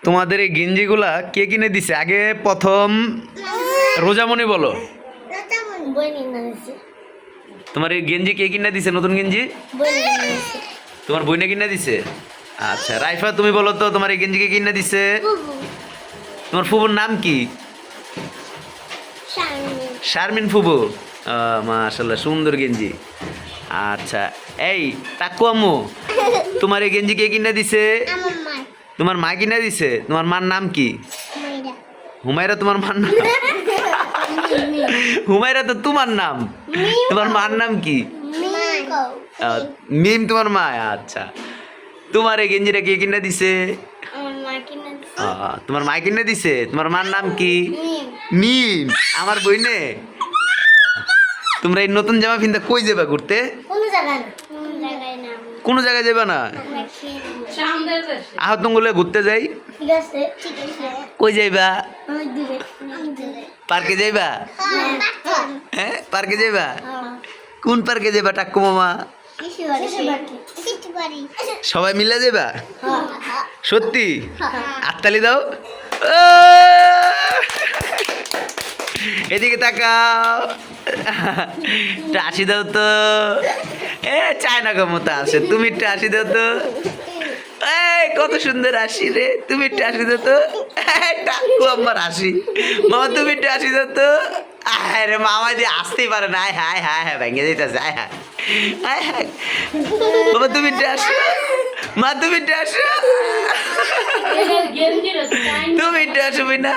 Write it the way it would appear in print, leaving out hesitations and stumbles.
তোমাদের এই গেঞ্জিগুলা কে কিনে দিছে আগে প্রথম রোজামণি বলো। তোমার এই গেঞ্জি কে কিনে দিছে নতুন গেঞ্জি? তোমার বইনে কিনে দিছে। আচ্ছা রাইফা তুমি বলো তো তোমার এই গেঞ্জি কে কিনে দিছে? তোমার ফুবুর নাম কি? শারমিন ফুবু। মাশাআল্লাহ সুন্দর গেঞ্জি। আচ্ছা এই টাকু আম্মু তোমার এই গেঞ্জি কে কিনে দিছে? তোমার মা কিনে দিছে। তোমার মার নাম কি? হুমায়রা তোমার মার নাম? হুমায়রা তো তোমার নাম। তোমার মার নাম কি? মিম তোমার মা। আচ্ছা তোমার এই গেঞ্জিটা কে কিনে দিছে? তোমার মা কিনে দিছে। তোমার মার নাম কি? মিম। আমার বইনে তোমরা এই নতুন জামা পিনতে কই যাবা ঘুরতে? কোন জায়গায় যাবা না? আহতঙ্গুলে ঘুরতে যাই। কই যাইবা? পার্কে যাইবা? হ্যাঁ পার্কে যাইবা? কোন পার্কে যাইবা টাক্কু মামা? সবাই মিলে যাইবা? সত্যি? আত্তালি দাও। এদিকে তাকাও। টাসি দাও তো। চায়না মতো আছে তুমি একটু হাসি দাও তো। কত সুন্দর হাসি রে তুমি একটু হাসি দাও তো। টাকু আমার হাসি। মামা তুমি একটু হাসি দাও তো। আরে মামা দিয়ে আসতেই পারে না। হায় হায় হায় হায় ভেঙে যেতেছে। হায় হায় হায় হায় বাবা তুমি একটু আসো। মা তুমি একটু আসো। তুমি একটু আসবি না।